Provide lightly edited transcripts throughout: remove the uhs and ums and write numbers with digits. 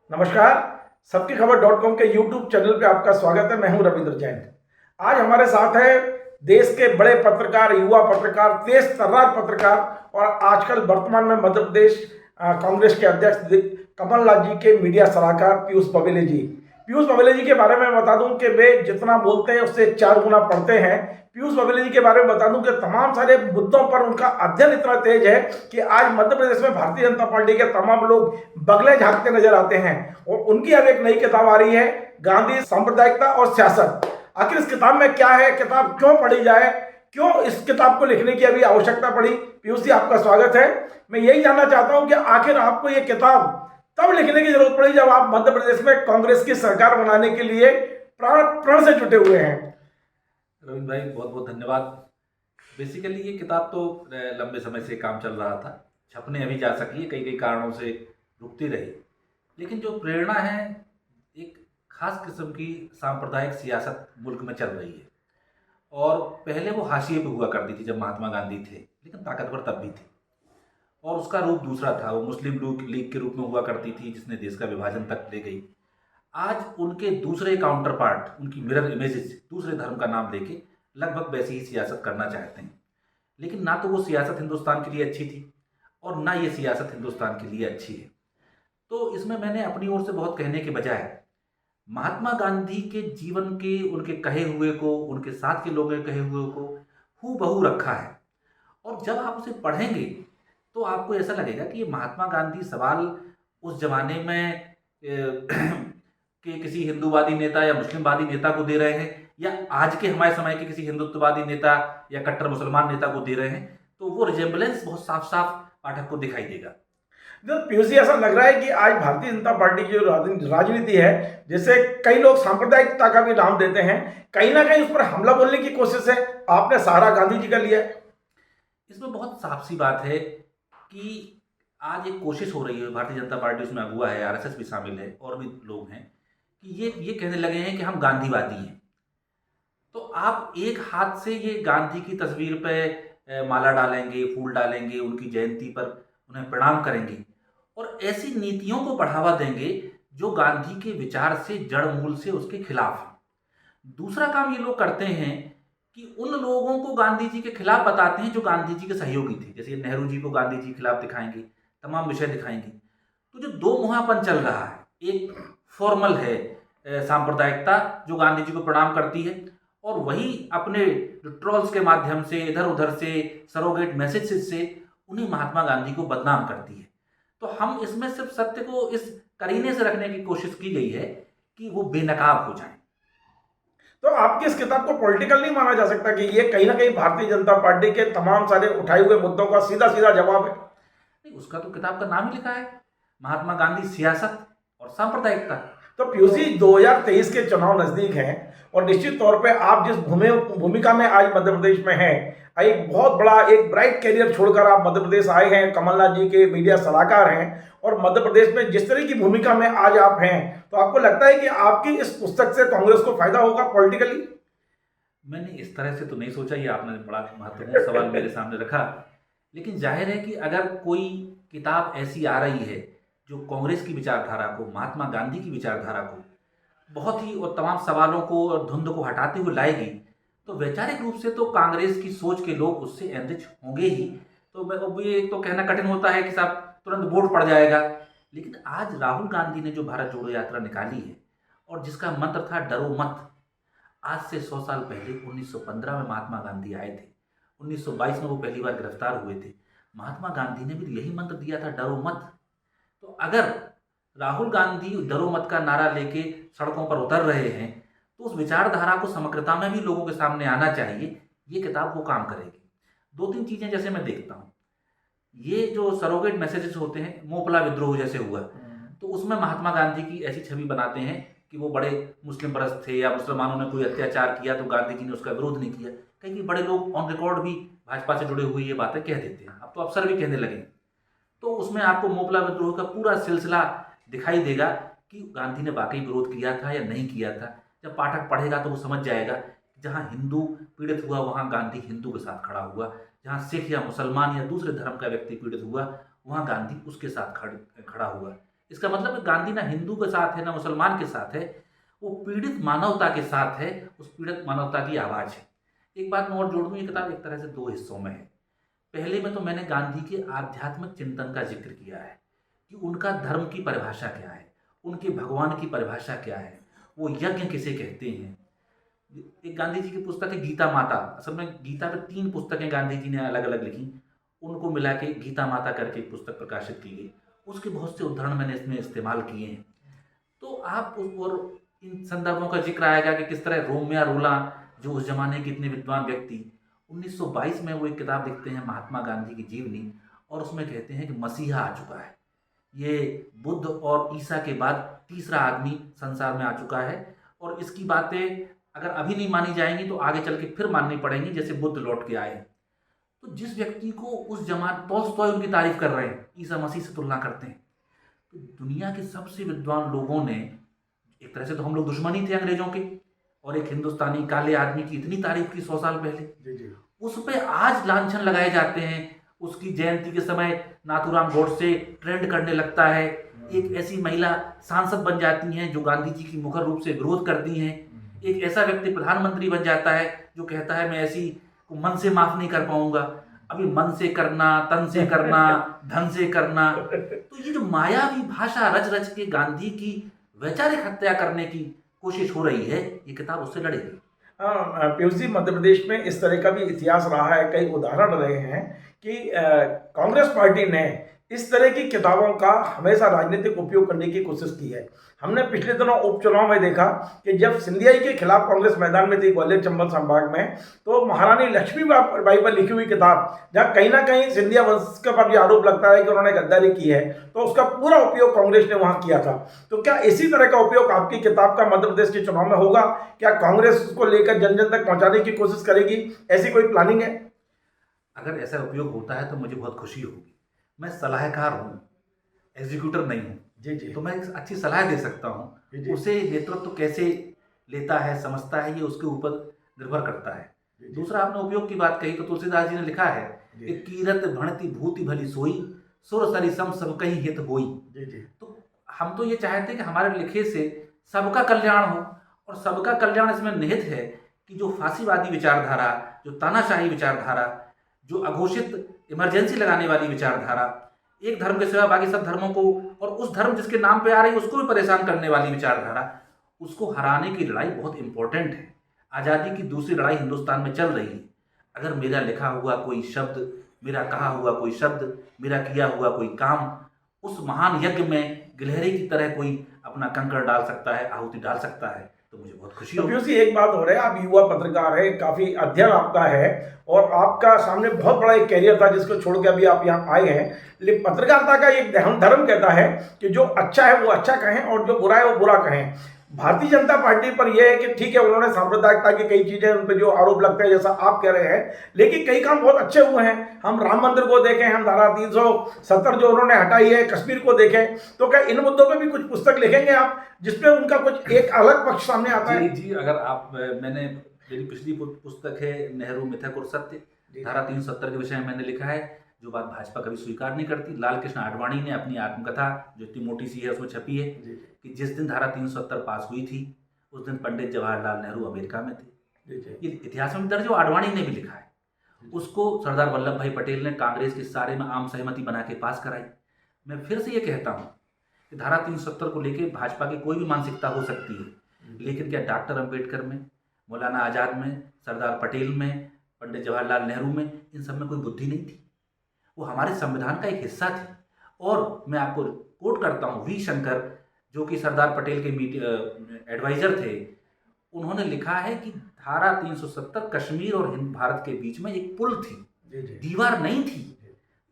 नमस्कार। सबकी खबर .com के यूट्यूब चैनल पे आपका स्वागत है। मैं हूं रविंद्र जैन। आज हमारे साथ है देश के बड़े पत्रकार, युवा पत्रकार, तेज तर्रार पत्रकार और आजकल वर्तमान में मध्य प्रदेश कांग्रेस के अध्यक्ष कमलनाथ जी के मीडिया सलाहकार पीयूष बबेले जी। पीयूष बबेले जी के बारे में बता दूं कि वे जितना बोलते हैं उससे 4 गुना पढ़ते हैं। पीयूष बबेले जी के बारे में बता दूं कि तमाम सारे मुद्दों पर उनका अध्ययन इतना तेज है कि आज मध्य प्रदेश में भारतीय जनता पार्टी के तमाम लोग बगले झांकते नजर आते हैं। और उनकी अब एक नई किताब आ रही है, गांधी सांप्रदायिकता और सियासत। आखिर इस किताब में क्या है, किताब क्यों पढ़ी जाए, क्यों इस किताब को लिखने की अभी आवश्यकता पड़ी? पीयूष जी, आपका स्वागत है। मैं यही जानना चाहता हूं कि आखिर आपको ये किताब तब लिखने की जरूरत पड़ी जब आप मध्य प्रदेश में कांग्रेस की सरकार बनाने के लिए प्राण प्रण से जुटे हुए हैं। रविंद्र भाई, बहुत बहुत धन्यवाद। बेसिकली ये किताब तो लंबे समय से काम चल रहा था, छपने अभी जा सकी है, कई कई कारणों से रुकती रही। लेकिन जो प्रेरणा है, एक खास किस्म की सांप्रदायिक सियासत मुल्क में चल रही है। और पहले वो हाशिए पे हुआ करती थी जब महात्मा गांधी थे, लेकिन ताकतवर तब भी थी। और उसका रूप दूसरा था, वो मुस्लिम लीग के रूप में हुआ करती थी, जिसने देश का विभाजन तक ले गई। आज उनके दूसरे काउंटर पार्ट, उनकी मिरर इमेजेस, दूसरे धर्म का नाम लेके लगभग वैसी ही सियासत करना चाहते हैं। लेकिन ना तो वो सियासत हिंदुस्तान के लिए अच्छी थी और ना ये सियासत हिंदुस्तान के लिए अच्छी है। तो इसमें मैंने अपनी ओर से बहुत कहने के बजाय महात्मा गांधी के जीवन के, उनके कहे हुए को, उनके साथ के लोगों के कहे हुए को हूबहू रखा है। और जब आप उसे पढ़ेंगे तो आपको ऐसा लगेगा कि ये महात्मा गांधी सवाल उस जमाने में कि किसी हिंदूवादी नेता या मुस्लिमवादी नेता को दे रहे हैं, या आज के हमारे समय के किसी हिंदुत्ववादी नेता या कट्टर मुसलमान नेता को दे रहे हैं, तो वो रिजेम्बलेंस बहुत साफ साफ पाठक को दिखाई देगा। तो पीयूष जी, ऐसा लग रहा है कि आज भारतीय जनता पार्टी की जो राजनीति है, जैसे कई लोग सांप्रदायिकता का भी नाम देते हैं, कहीं ना कहीं उस पर हमला बोलने की कोशिश है। आपने सहारा गांधी जी का लिया है। इसमें बहुत साफ सी बात है कि आज एक कोशिश हो रही है, भारतीय जनता पार्टी उसमें अगुवा है, आरएसएस भी शामिल है और भी लोग हैं, कि ये कहने लगे हैं कि हम गांधीवादी हैं। तो आप एक हाथ से ये गांधी की तस्वीर पे माला डालेंगे, फूल डालेंगे, उनकी जयंती पर उन्हें प्रणाम करेंगे और ऐसी नीतियों को बढ़ावा देंगे जो गांधी के विचार से, जड़ मूल से उसके खिलाफ है। दूसरा काम ये लोग करते हैं कि उन लोगों को गांधी जी के खिलाफ बताते हैं जो गांधी जी के सहयोगी थे। जैसे नेहरू जी को गांधी जी के खिलाफ दिखाएंगे, तमाम विषय दिखाएंगे। तो जो दो मुहापन चल रहा है, एक फॉर्मल है सांप्रदायिकता जो गांधी जी को प्रणाम करती है, और वही अपने ट्रोल्स के माध्यम से, इधर उधर से, सरोगेट मैसेजेस से उन्हीं महात्मा गांधी को बदनाम करती है। तो हम इसमें सिर्फ सत्य को इस करीने से रखने की कोशिश की गई है कि वो बेनकाब हो जाए। तो आपकी इस किताब को पॉलिटिकल नहीं माना जा सकता कि ये कहीं ना कहीं भारतीय जनता पार्टी के तमाम सारे उठाए हुए मुद्दों का सीधा सीधा जवाब है? नहीं, उसका तो किताब का नाम ही लिखा है, महात्मा गांधी, सियासत और सांप्रदायिकता। तो पीयूष जी, 2023 के चुनाव नजदीक हैं और निश्चित तौर पे आप जिस भूमिका में आज मध्य प्रदेश में हैं, एक बहुत बड़ा, एक ब्राइट कैरियर छोड़कर आप मध्य प्रदेश आए हैं, कमलनाथ जी के मीडिया सलाहकार हैं, और मध्य प्रदेश में जिस तरह की भूमिका में आज आप हैं, तो आपको लगता है कि आपकी इस पुस्तक से कांग्रेस को फायदा होगा पॉलिटिकली? मैंने इस तरह से तो नहीं सोचा, ये आपने बड़ा महत्वपूर्ण सवाल मेरे सामने रखा। लेकिन जाहिर है कि अगर कोई किताब ऐसी आ रही है जो कांग्रेस की विचारधारा को, महात्मा गांधी की विचारधारा को बहुत ही, और तमाम सवालों को और धुंध को हटाते हुए लाएगी, तो वैचारिक रूप से तो कांग्रेस की सोच के लोग उससे एनरिच होंगे ही। तो अब ये तो कहना कठिन होता है कि साहब तुरंत वोट पड़ जाएगा। लेकिन आज राहुल गांधी ने जो भारत जोड़ो यात्रा निकाली है, और जिसका मंत्र था डरो मत, आज से 100 साल पहले 1915 में महात्मा गांधी आए थे, 1922 में वो पहली बार गिरफ्तार हुए थे। महात्मा गांधी ने भी यही मंत्र दिया था, डरो मत। तो अगर राहुल गांधी डरो मत का नारा लेके सड़कों पर उतर रहे हैं, तो उस विचारधारा को समग्रता में भी लोगों के सामने आना चाहिए। ये किताब वो काम करेगी। दो तीन चीज़ें जैसे मैं देखता हूँ, ये जो सरोगेट मैसेजेस होते हैं, मोपला विद्रोह जैसे हुआ, तो उसमें महात्मा गांधी की ऐसी छवि बनाते हैं कि वो बड़े मुस्लिम परस्त थे, या मुसलमानों ने कोई अत्याचार किया तो गांधी जी ने उसका विरोध नहीं किया। कई बड़े लोग ऑन रिकॉर्ड भी भाजपा से जुड़े हुए ये बातें कह देते हैं, अब तो अफसर भी कहने लगे। तो उसमें आपको मोपला विद्रोह का पूरा सिलसिला दिखाई देगा कि गांधी ने वाकई विरोध किया था या नहीं किया था। जब पाठक पढ़ेगा तो वो समझ जाएगा कि जहाँ हिंदू पीड़ित हुआ वहाँ गांधी हिंदू के साथ खड़ा हुआ, जहाँ सिख या मुसलमान या दूसरे धर्म का व्यक्ति पीड़ित हुआ वहाँ गांधी उसके साथ खड़ा हुआ। इसका मतलब गांधी ना हिंदू के साथ है ना मुसलमान के साथ है, वो पीड़ित मानवता के साथ है, उस पीड़ित मानवता की आवाज़ है। एक बात मैं और जोड़ दूँ, ये किताब एक तरह से दो हिस्सों में है। पहले में तो मैंने गांधी के आध्यात्मिक चिंतन का जिक्र किया है कि उनका धर्म की परिभाषा क्या है, उनके भगवान की परिभाषा क्या है, वो यज्ञ किसे कहते हैं। एक गांधी जी की पुस्तक है गीता माता, असल में गीता पे 3 पुस्तकें गांधी जी ने अलग अलग लिखी, उनको मिला के गीता माता करके एक पुस्तक प्रकाशित की गई। उसके बहुत से उदाहरण मैंने इसमें इस्तेमाल किए हैं। तो आप और इन संदर्भों का जिक्र आएगा कि किस तरह रोमिया रोला, जो उस जमाने के इतने विद्वान व्यक्ति, 1922 में वो एक किताब लिखते हैं महात्मा गांधी की जीवनी, और उसमें कहते हैं कि मसीहा आ चुका है, ये बुद्ध और ईसा के बाद तीसरा आदमी संसार में आ चुका है, और इसकी बातें अगर अभी नहीं मानी जाएंगी तो आगे चल के फिर माननी पड़ेंगी, जैसे बुद्ध लौट के आए। तो जिस व्यक्ति को उस जमाने टॉल्स्टॉय उनकी तारीफ कर रहे हैं, ईसा मसीह से तुलना करते हैं, तो दुनिया के सबसे विद्वान लोगों ने, एक तरह से तो हम लोग दुश्मन ही थे अंग्रेजों के, और एक हिंदुस्तानी काले आदमी की इतनी तारीफ की 100 साल पहले, उस पर आज लांछन लगाए जाते हैं। उसकी जयंती के समय नाथूराम गोडसे ट्रेंड करने लगता है, एक ऐसी महिला सांसद बन जाती हैं जो गांधी जी की मुखर रूप से विरोध करती हैं, एक ऐसा व्यक्ति प्रधानमंत्री बन जाता है जो कहता है मैं ऐसी को मन से माफ नहीं कर पाऊंगा। अभी मन से करना, तन से करना, धन से करना, तो ये जो मायावी भाषा रच रच के गांधी की वैचारिक हत्या करने की कोशिश हो रही है, ये किताब उससे लड़ेगी। पीयूष जी, मध्य प्रदेश में इस तरह का भी इतिहास रहा है, कई उदाहरण रहे हैं कि कांग्रेस पार्टी ने इस तरह की किताबों का हमेशा राजनीतिक उपयोग करने की कोशिश की है। हमने पिछले दिनों उपचुनाव में देखा कि जब सिंधियाई के खिलाफ कांग्रेस मैदान में थी ग्वालियर चंबल संभाग में, तो महारानी लक्ष्मीबाई पर लिखी हुई किताब, जहाँ कहीं ना कहीं सिंधिया वंश के पर भी आरोप लगता है कि उन्होंने गद्दारी की है, तो उसका पूरा उपयोग कांग्रेस ने वहां किया था। तो क्या इसी तरह का उपयोग आपकी किताब का मध्य प्रदेश के चुनाव में होगा? क्या कांग्रेस उसको लेकर जन जन तक पहुंचाने की कोशिश करेगी? ऐसी कोई प्लानिंग है? अगर ऐसा उपयोग होता है तो मुझे बहुत खुशी होगी। मैं सलाहकार हूँ, एग्जीक्यूटर नहीं हूँ जी जी। तो मैं एक अच्छी सलाह दे सकता जी, हूँ। जी। उसे नेतृत्व कैसे लेता है, समझता है, ये उसके ऊपर निर्भर करता है। जी, जी। दूसरा, आपने उपयोग की बात कही तो तुलसीदास जी ने लिखा है जी। कि कीरत भणति भूति भली सोई, सुर सरी सम सब कहीं हित होई। जी जी। तो हम तो ये चाहते हैं कि हमारे लिखे से सबका कल्याण हो, और सबका कल्याण इसमें निहित है कि जो फांसीवादी विचारधारा, जो तानाशाही विचारधारा, जो अघोषित इमरजेंसी लगाने वाली विचारधारा, एक धर्म के सिवा बाकी सब धर्मों को, और उस धर्म जिसके नाम पे आ रही है उसको भी परेशान करने वाली विचारधारा, उसको हराने की लड़ाई बहुत इंपॉर्टेंट है। आज़ादी की दूसरी लड़ाई हिंदुस्तान में चल रही है। अगर मेरा लिखा हुआ कोई शब्द, मेरा कहा हुआ कोई शब्द, मेरा किया हुआ कोई काम उस महान यज्ञ में गिलहरी की तरह कोई अपना कंकड़ डाल सकता है, आहुति डाल सकता है, तो मुझे बहुत खुशी होगी। पीयूष जी, एक बात हो रहा है, आप युवा पत्रकार है, काफी अध्ययन आपका है और आपका सामने बहुत बड़ा एक कैरियर था जिसको छोड़ के अभी आप यहाँ आए हैं। लेकिन पत्रकारिता का एक धर्म कहता है कि जो अच्छा है वो अच्छा कहें और जो बुरा है वो बुरा कहें। भारतीय जनता पार्टी पर यह है कि ठीक है, उन्होंने सांप्रदायिकता की कई चीजें, उन पर जो आरोप लगते हैं जैसा आप कह रहे हैं, लेकिन कई काम बहुत अच्छे हुए हैं। हम राम मंदिर को देखें, हम धारा 370 जो उन्होंने हटाई है, कश्मीर को देखें, तो क्या इन मुद्दों पे भी कुछ पुस्तक लिखेंगे आप जिसपे उनका कुछ एक अलग पक्ष सामने आता है? जी, अगर आप, मेरी पिछली पुस्तक है नेहरू मिथक और सत्य, धारा 370 के विषय में मैंने लिखा है, जो बात भाजपा कभी स्वीकार नहीं करती। लाल कृष्ण आडवाणी ने अपनी आत्मकथा, जो इतनी मोटी सी है, उसमें छपी है कि जिस दिन धारा 370 पास हुई थी उस दिन पंडित जवाहरलाल नेहरू अमेरिका में थे। ये इतिहास में दर्ज, आडवाणी ने भी लिखा है। उसको सरदार वल्लभ भाई पटेल ने कांग्रेस के सारे में आम सहमति बना के पास कराई। मैं फिर से ये कहता हूँ कि धारा 370 को लेकर भाजपा की कोई भी मानसिकता हो सकती है, लेकिन क्या डॉक्टर अंबेडकर में, मौलाना आज़ाद में, सरदार पटेल में, पंडित जवाहरलाल नेहरू में, इन सब में कोई बुद्धि नहीं थी? वो हमारे संविधान का एक हिस्सा थे। और मैं आपको कोट करता हूँ, वी शंकर, जो कि सरदार पटेल के एडवाइजर थे, उन्होंने लिखा है कि धारा 370 कश्मीर और हिंद भारत के बीच में एक पुल थी, दीवार नहीं थी।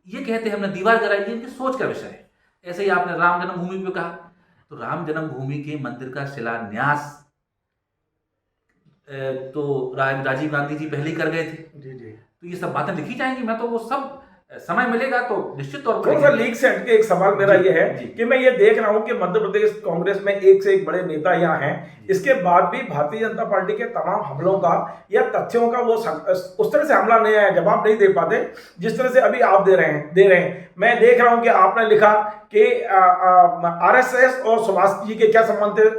ये कहते हैं हमने दीवार गिराई, इनकी सोच का विषय है। ऐसे ही आपने राम जन्मभूमि पे कहा, तो राम जन्मभूमि के मंदिर का शिलान्यास तो राजीव गांधी जी पहले ही कर गए थे। तो ये सब बातें लिखी जाएंगी, मैं तो वो सब समय मिलेगा तो निश्चित तौर थोड़ा सा पर लीक से हटके एक सवाल मेरा जी, ये है जी। कि मैं ये देख रहा हूं कि मध्य प्रदेश कांग्रेस में एक से एक बड़े नेता यहाँ हैं, इसके बाद भी भारतीय जनता पार्टी के तमाम हमलों का या तथ्यों का वो उस तरह से हमला नहीं आया, जवाब नहीं दे पाते जिस तरह से अभी आप दे रहे हैं। मैं देख रहा हूं कि आपने लिखा कि आरएसएस और सुभाष जी के क्या संबंध थे,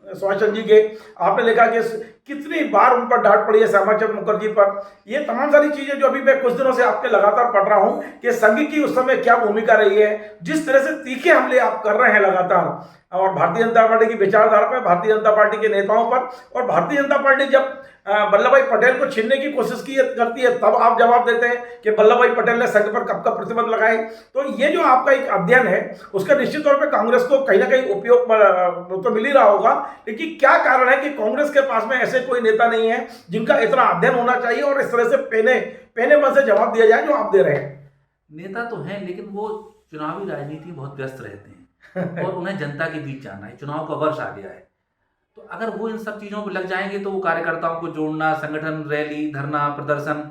सुभाष चंद्र जी के। आपने लिखा कि कितनी बार उन पर डांट पड़ी है श्यामाचंद्र मुखर्जी पर। ये तमाम सारी चीजें जो अभी मैं कुछ दिनों से आपके लगातार पढ़ रहा हूं कि संघ की उस समय क्या भूमिका रही है, जिस तरह से तीखे हमले आप कर रहे हैं लगातार और भारतीय जनता पार्टी की विचारधारा पर, भारतीय जनता पार्टी के नेताओं पर। और भारतीय जनता पार्टी जब वल्लभ भाई पटेल को छीनने की कोशिश करती है तब आप जवाब देते हैं कि वल्लभ भाई पटेल ने संघ पर कब कब प्रतिबंध लगाए। तो ये जो आपका एक अध्ययन है उसका निश्चित तौर पे कांग्रेस को कहीं ना कहीं उपयोग तो मिल ही रहा होगा, लेकिन क्या कारण है कि कांग्रेस के पास में ऐसे कोई नेता नहीं है जिनका इतना अध्ययन होना चाहिए और इस तरह से पेने मन से जवाब दिया जाए जो आप दे रहे हैं। नेता तो हैं लेकिन वो चुनावी राजनीति में बहुत व्यस्त रहते हैं और उन्हें जनता के बीच जाना है, चुनाव का वर्ष आ गया है। तो अगर वो इन सब चीज़ों पर लग जाएंगे तो वो कार्यकर्ताओं को जोड़ना, संगठन, रैली, धरना, प्रदर्शन,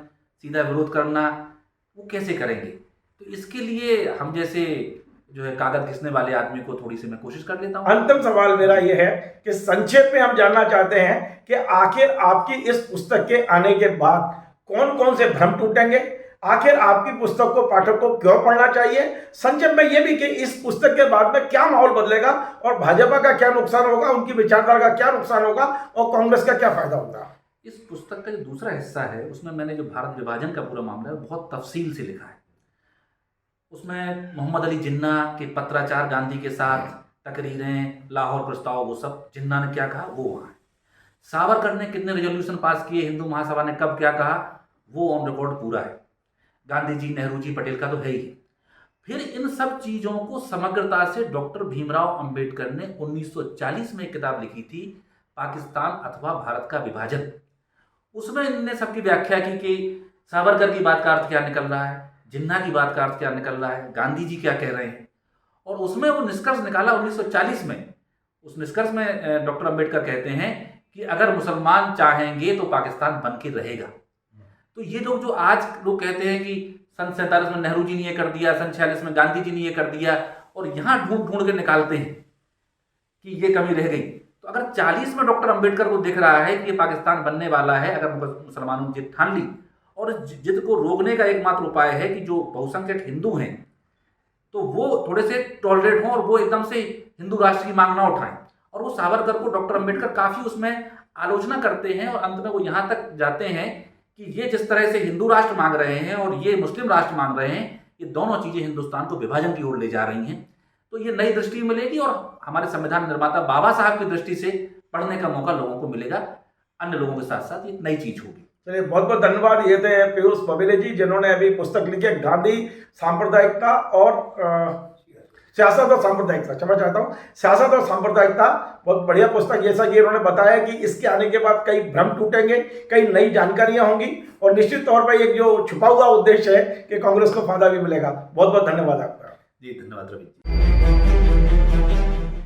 सीधा विरोध करना, वो कैसे करेंगे। तो इसके लिए हम जैसे जो है कागज घिसने वाले आदमी को थोड़ी सी मैं कोशिश कर लेता हूँ। अंतिम सवाल मेरा ये है कि संक्षेप में हम जानना चाहते हैं कि आखिर आपकी इस पुस्तक के आने के बाद कौन कौन से भ्रम टूटेंगे, आखिर आपकी पुस्तक को पाठक को क्यों पढ़ना चाहिए, संक्षेप में यह भी कि इस पुस्तक के बाद में क्या माहौल बदलेगा और भाजपा का क्या नुकसान होगा, उनकी विचारधारा का क्या नुकसान होगा और कांग्रेस का क्या फायदा होगा। इस पुस्तक का जो दूसरा हिस्सा है उसमें मैंने जो भारत विभाजन का पूरा मामला है बहुत तफसील से लिखा है। उसमें मोहम्मद अली जिन्ना के पत्राचार गांधी के साथ, तकरीरें, लाहौर प्रस्ताव, वो सब जिन्ना ने क्या कहा वो वहाँ है। सावरकर ने कितने रेजोल्यूशन पास किए, हिंदू महासभा ने कब क्या कहा, वो ऑन रिकॉर्ड पूरा है। गांधी जी, नेहरू जी, पटेल का तो है ही। फिर इन सब चीज़ों को समग्रता से डॉक्टर भीमराव अंबेडकर ने 1940 में एक किताब लिखी थी, पाकिस्तान अथवा भारत का विभाजन। उसमें इनने सबकी व्याख्या की कि सावरकर की बात का अर्थ क्या निकल रहा है, जिन्ना की बात का अर्थ क्या निकल रहा है, गांधी जी क्या कह रहे हैं। और उसमें वो निष्कर्ष निकाला 1940 में। उस निष्कर्ष में डॉक्टर अंबेडकर कहते हैं कि अगर मुसलमान चाहेंगे तो पाकिस्तान बन के रहेगा। तो ये लोग जो आज लोग कहते हैं कि सन 47 में नेहरू जी ने ये कर दिया, सन 46 में गांधी जी ने ये कर दिया, और यहाँ ढूंढ ढूंढ के निकालते हैं कि ये कमी रह गई। तो अगर 40 में डॉक्टर अंबेडकर को दिख रहा है कि ये पाकिस्तान बनने वाला है, अगर मुसलमानों ने जिद ठान ली, और जिद को रोकने का एकमात्र उपाय है कि जो बहुसंख्यक हिंदू हैं तो वो थोड़े से टॉलरेट हों और वो एकदम से हिंदू राष्ट्र की मांग ना उठाएं। और वो सावरकर को डॉक्टर अंबेडकर काफ़ी उसमें आलोचना करते हैं और अंत में वो यहाँ तक जाते हैं कि ये जिस तरह से हिंदू राष्ट्र मांग रहे हैं और ये मुस्लिम राष्ट्र मांग रहे हैं, ये दोनों चीज़ें हिंदुस्तान को विभाजन की ओर ले जा रही हैं। तो ये नई दृष्टि मिलेगी और हमारे संविधान निर्माता बाबा साहब की दृष्टि से पढ़ने का मौका लोगों को मिलेगा। अन्य लोगों के साथ साथ ये नई चीज़ होगी। चलिए, बहुत बहुत धन्यवाद। ये थे पीयूष बबेले जी जिन्होंने अभी पुस्तक लिखी है गांधी, सांप्रदायिकता और सियासत और सांप्रदायिकता, क्षमा चाहता हूँ, सियासत और सांप्रदायिकता। बहुत बढ़िया पुस्तक। जैसा कि उन्होंने बताया कि इसके आने के बाद कई भ्रम टूटेंगे, कई नई जानकारियां होंगी और निश्चित तौर पर एक जो छुपा हुआ उद्देश्य है कि कांग्रेस को फायदा भी मिलेगा। बहुत बहुत धन्यवाद आपका। जी धन्यवाद रवि जी।